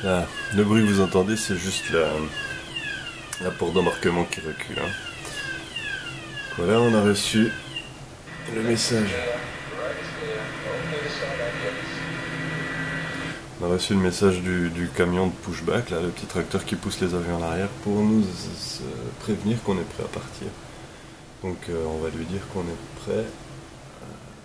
Là, le bruit que vous entendez, c'est juste la porte d'embarquement qui recule. Hein. Voilà, on a reçu le message. On a reçu le message du camion de pushback, là, le petit tracteur qui pousse les avions en arrière, pour nous prévenir qu'on est prêt à partir. Donc on va lui dire qu'on est prêt.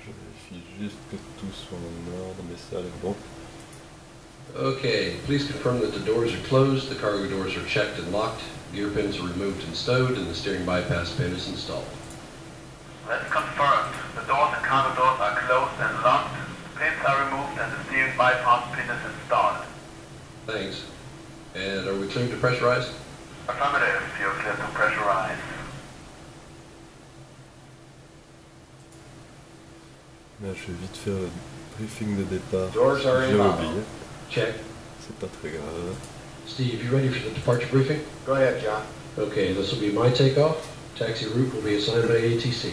Je vérifie juste que tout soit en ordre, mais ça a l'air bon. Okay, please confirm that the doors are closed, the cargo doors are checked and locked, gear pins are removed and stowed, and the steering bypass pin is installed. That's confirmed. The doors and cargo doors are closed and locked, pins are removed, and the steering bypass pin is installed. Thanks. And are we cleared to pressurize? Affirmative, you're clear to pressurize. Là, je vais vite faire le briefing de départ. Doors are J'ai inbound. oublié. Check. C'est pas très grave. Steve, you ready for the departure briefing? Go ahead, John. Okay, this will be my takeoff. Taxi route will be assigned by ATC.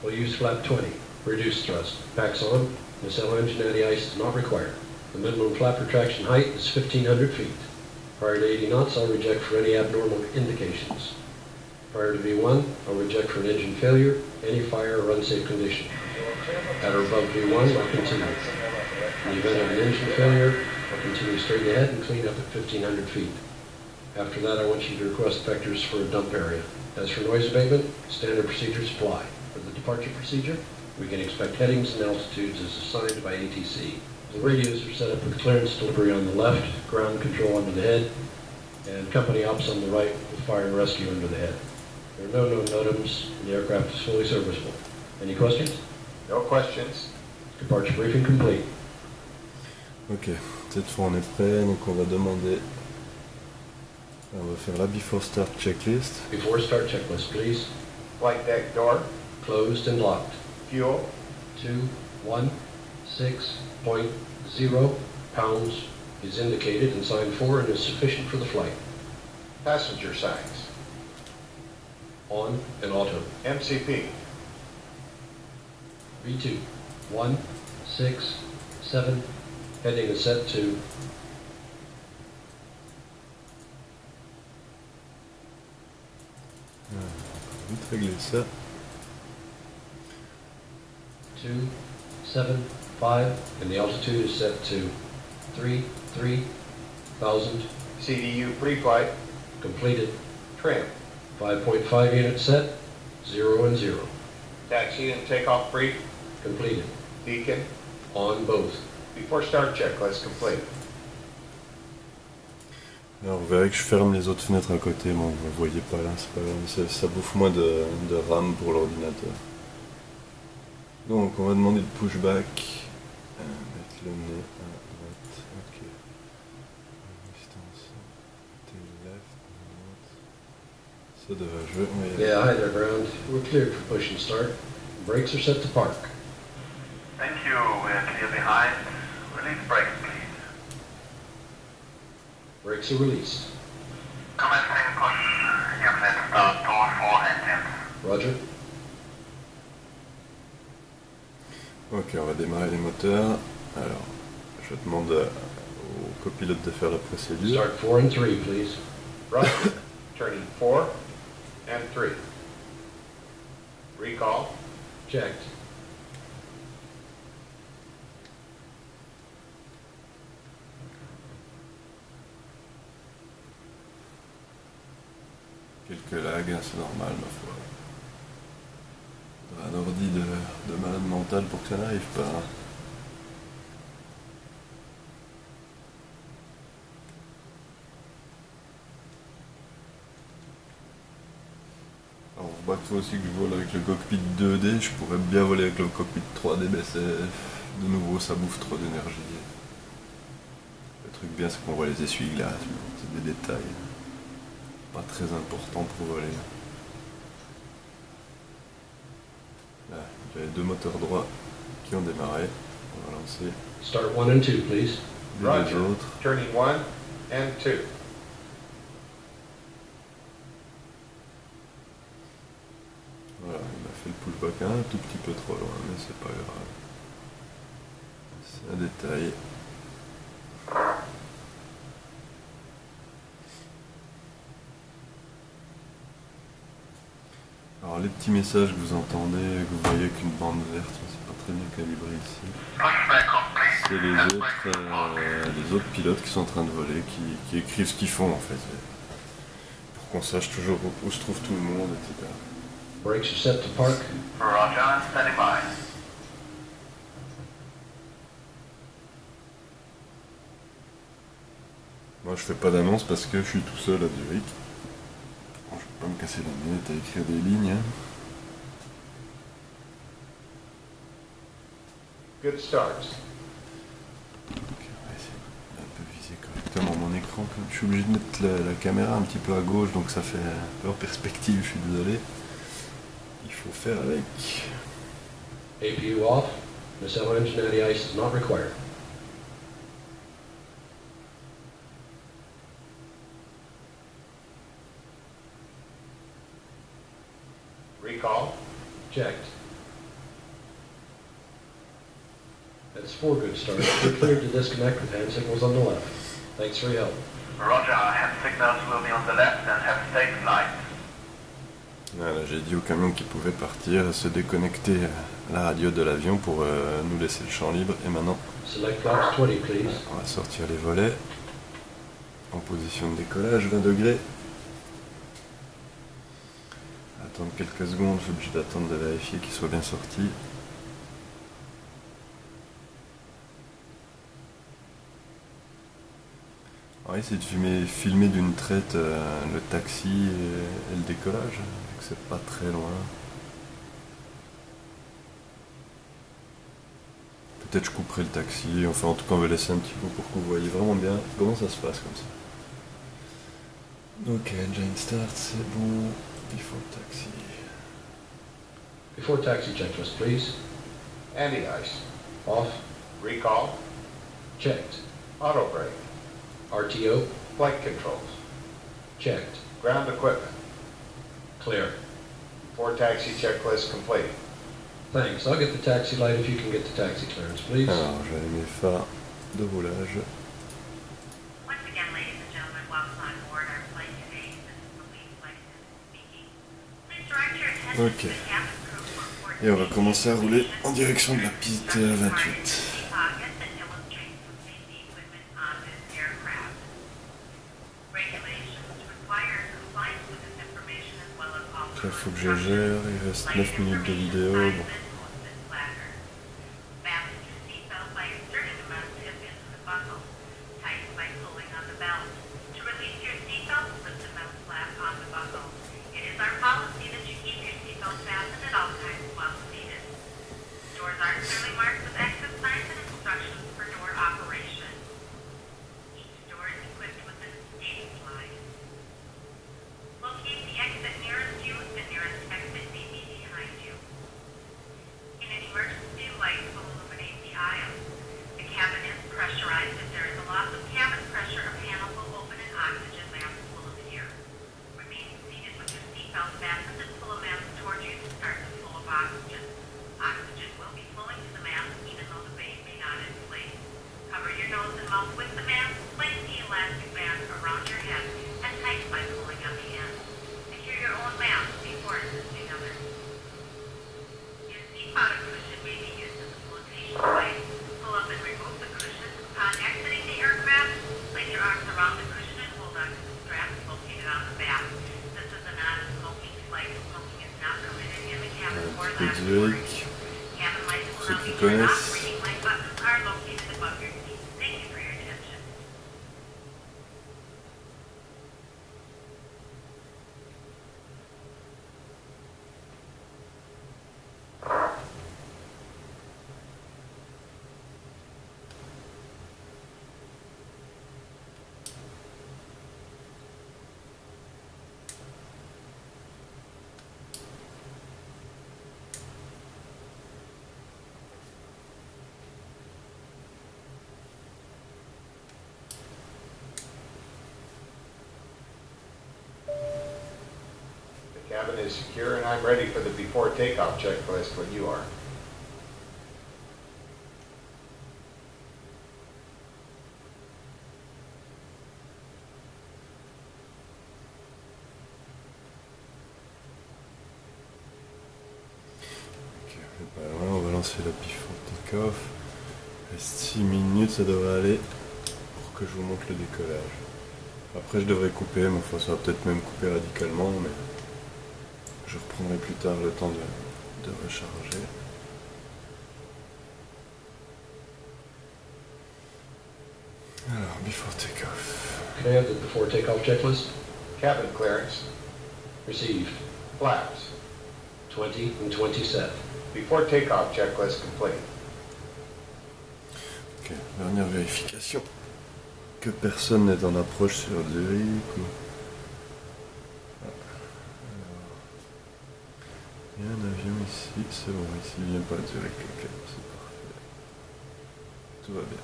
We'll use flap 20. Reduced thrust. Packs on. Nacelle engine anti-ice is not required. The minimum flap retraction height is 1,500 feet. Prior to 80 knots, I'll reject for any abnormal indications. Prior to V1, I'll reject for an engine failure, any fire or unsafe condition. At or above V1, I'll continue. In the event of an engine failure, I'll continue straight ahead and clean up at 1,500 feet. After that, I want you to request vectors for a dump area. As for noise abatement, standard procedures apply. For the departure procedure, we can expect headings and altitudes as assigned by ATC. The radios are set up with clearance delivery on the left, ground control under the head, and company ops on the right with fire and rescue under the head. There are no known NOTAMs, and the aircraft is fully serviceable. Any questions? No questions. Departure briefing complete. Ok, cette fois on est prêt, donc on va demander. On va faire la before start checklist. Before start checklist, please. Flight deck door. Closed and locked. Fuel. 216.0 pounds is indicated and signed for and is sufficient for the flight. Passenger signs. On and auto. MCP. V2, 167, heading is set to Vite régler ça. 275, and the altitude is set to 33,000. CDU pre-flight. Completed. Trim. 5.5 units set, 0 and 0. Taxi and takeoff brief. Completed. Beacon. On both. Before start checklist complete. Alors vous verrez que je ferme les autres fenêtres à côté, bon vous ne voyez pas là, c'est pas grave, ça bouffe moins de RAM pour l'ordinateur. Donc on va demander le pushback, mettre le nez à droite, ok. Distance, left, ça devrait jouer, on va y aller. Yeah, hi there, ground. We're cleared for push and start. Brakes are set to park. Thank you, we're clear behind. Release brakes, please. Brakes are released. Commencing push. You're clear to start door 4 engines. Roger. Ok, on va démarrer les moteurs. Alors, je demande au copilote de faire la procédure. Start 4 and 3, please. Roger. Turning 4 and 3. Recall. Checked. Quelques lags, hein, c'est normal ma foi. Un ordi de malade mental pour que ça n'arrive pas. Hein. Alors, on voit qu'il faut aussi que je vole avec le cockpit 2D, je pourrais bien voler avec le cockpit 3D, mais c'est... De nouveau, ça bouffe trop d'énergie. Le truc bien, c'est qu'on voit les essuie-glaces, c'est des détails. Pas très important pour voler. Là, j'avais deux moteurs droits qui ont démarré. On va lancer Start 1 and 2, please. les Roger. deux autres. Turning 1 and 2. Voilà, il m'a fait le pushback un tout petit peu trop loin, mais c'est pas grave. C'est un détail. Alors les petits messages que vous entendez, que vous voyez avec une bande verte, c'est pas très bien calibré ici. C'est les autres pilotes qui sont en train de voler, qui écrivent ce qu'ils font en fait. Pour qu'on sache toujours où se trouve tout le monde, etc. Brakes are set to park. Roger, standing by. Moi je fais pas d'annonce parce que je suis tout seul à Zurich. Bon, je vais pas me casser la tête à écrire des lignes. Hein. Good start. Ok, on va essayer d'un peu viser correctement mon écran. Je suis obligé de mettre la caméra un petit peu à gauche, donc ça fait un peu en perspective, je suis désolé. Il faut faire avec. APU off. Nacelle engine anti-ice is not required. Recall. Checked. That's 4 good starts. You're cleared to disconnect with hand signals on the left. Thanks for your help. Roger, hand signals will be on the left and have stayed flight. Voilà, j'ai dit au camion qu'il pouvait partir, se déconnecter à la radio de l'avion pour nous laisser le champ libre. Et maintenant, Select flaps 20, please. on va sortir les volets. En position de décollage, 20 degrés. Attendre quelques secondes, je suis obligé d'attendre de vérifier qu'il soit bien sorti. On va essayer de filmer d'une traite le taxi et le décollage, vu que c'est pas très loin. Peut-être je couperai le taxi, enfin en tout cas on va laisser un petit peu pour que vous voyez vraiment bien comment ça se passe comme ça. Ok, engine start, c'est bon, before taxi. Before taxi checklist, please. Anti-ice. Off. Recall. Checked. Auto brake. RTO. Flight controls. Checked. Ground equipment. Clear. Before taxi checklist complete. Thanks. I'll get the taxi light if you can get the taxi clearance, please. Alors j'avais mes phares de roulage. Once again, ladies and gentlemen, welcome on board our flight today. This is the lead flight attendant speaking. Please direct your attention Ok. to the cabin crew for report Et on va commencer à rouler en direction de la piste 28. pocket that illustrates the safety equipment on this aircraft. Regulations require compliance with this information as well as all Là, faut que je gère, il reste 9 minutes de vidéo. Bon. Fasten your seatbelt by inserting the metal tip into the buckle. Tighten by pulling on the belt. To release your seatbelt, slip the metal flap on the buckle. It is our policy that you keep your seatbelt fastened at all times while seated. Doors are clearly marked with exit signs and instructions for door operation. Each door is equipped with an escape slide. Locate the exit nearest you and nearest exit may be behind you. In an emergency, lights will illuminate the aisle. The cabin is pressurized. If there is a loss of cabin pressure, a panel will open and oxygen masks will appear. Remain seated with your seatbelt fastened and pull a mask towards you to start the flow of oxygen. Oxygen will be flowing to the mask even though the bag may not inflate. Cover your nose and mouth with the mask. Place the elastic band around your head and tighten by pulling on the end. Secure your own mask before assisting others. Your seat bottom cushion may be used as a flotation device. Pull up and remove the cushion. Upon exiting the aircraft, place your arms around the cushion and hold on to the straps located on the back. This is a non-smoking flight. Smoking is not permitted in the cabin or Un petit peu de laboratory. Zurich. Cabin lights will Ceux not qui be turned off. connaissent. Reading light buttons are located above your seat. Thank you for your attention. The cabin is secure and I'm ready for the before takeoff checklist when you are. lancer la before take-off. Il reste 6 minutes, ça devrait aller pour que je vous montre le décollage. Après je devrais couper, mais enfin ça va peut-être même couper radicalement, mais je reprendrai plus tard le temps de recharger. Alors, before take-off. Can I have the before takeoff checklist? Cabin clearance, Received. flaps. 20 and 20 set. Before takeoff checklist complete. Ok, dernière vérification. Que personne n'est en approche sur Zurich ou... Ah. Alors... Il y a un avion ici, c'est bon, ici il vient pas de Zurich, ok, c'est parfait. Tout va bien.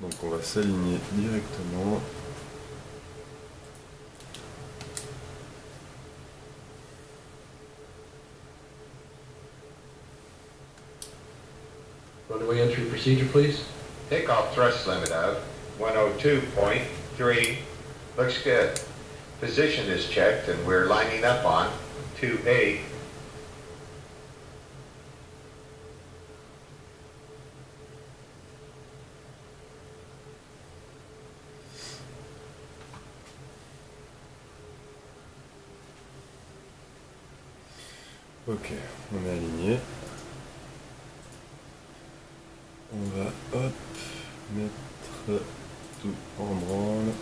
Donc on va s'aligner directement. Runway entry procedure, please. Takeoff thrust limit of 102.3. Looks good. Position is checked and we're lining up on 2A. Ok, on est aligné. On va hop mettre tout en branle.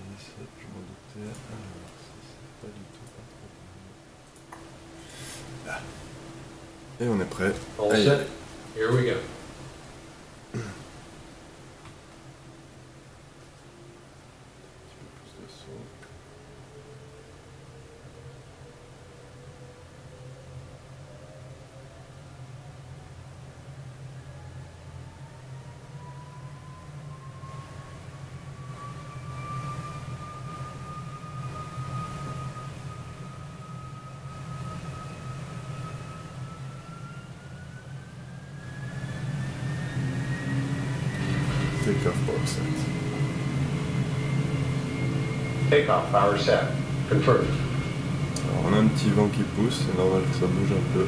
Et ça, je m'en doutais. Alors, ça c'est pas du tout là. Et on est prêt. All Allez. set. Here we go. Plus de son. Take-off power set. Takeoff power set. Confirmed. Alors on a un petit vent qui pousse, c'est normal que ça bouge un peu.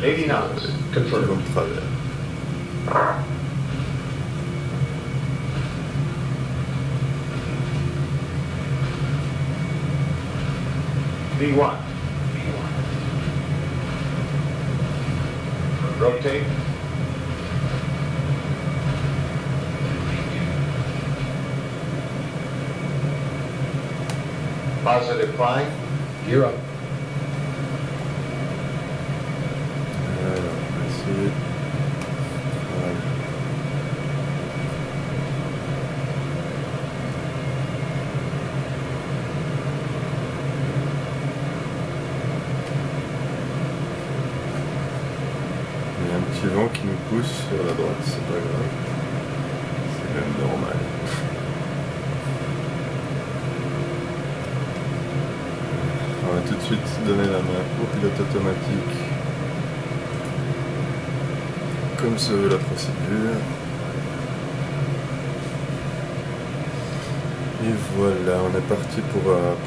80 knots. Petit vent Confirmed. de travers. V1. Rotate. Positive climb. Gear up. Alors, on va essayer. Voilà. Il y a un petit vent qui nous pousse sur la droite, c'est pas grave. C'est même normal. On va tout de suite donner la main au pilote automatique, comme se veut la procédure. Et voilà, on est parti pour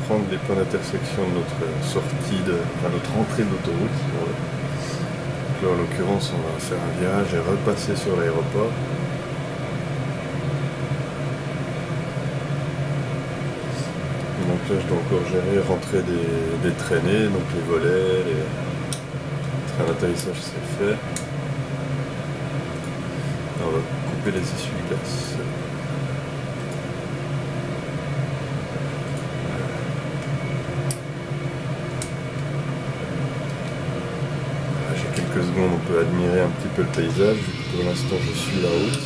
prendre les points d'intersection de notre sortie, notre entrée d'autoroute. Donc là, en l'occurrence, on va faire un virage et repasser sur l'aéroport. Donc là, je dois encore gérer, rentrer des traînées, donc les volets, les trains d'atterrissage, c'est fait. Là, on va couper les essuie-glaces. Là, j'ai quelques secondes, on peut admirer un petit peu le paysage, vu que pour l'instant je suis la route.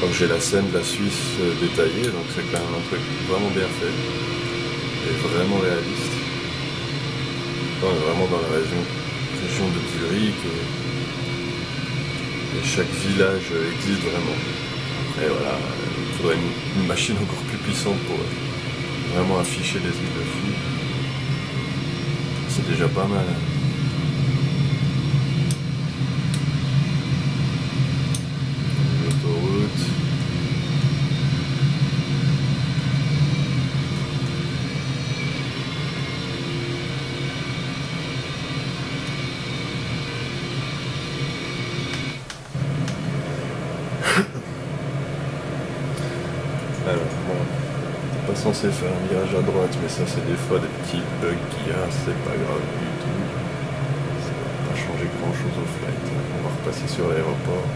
Donc j'ai la scène de la Suisse détaillée, donc c'est quand même un truc vraiment bien fait et vraiment réaliste. On est vraiment dans la région de Zurich et chaque village existe vraiment. Après voilà, il faudrait une machine encore plus puissante pour vraiment afficher des trucs de fou. C'est déjà pas mal. L'autoroute. censé faire un virage à droite, mais ça c'est des fois des petits bugs qu'il y a, c'est pas grave du tout. Ça va pas changer grand chose au flight. On va repasser sur l'aéroport.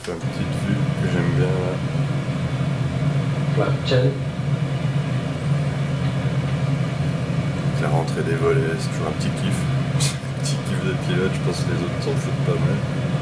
Une petite vue que j'aime bien là. Flap 10. La rentrée des volets, c'est toujours un petit kiff. Un petit kiff de pilote, je pense que les autres s'en foutent pas mal.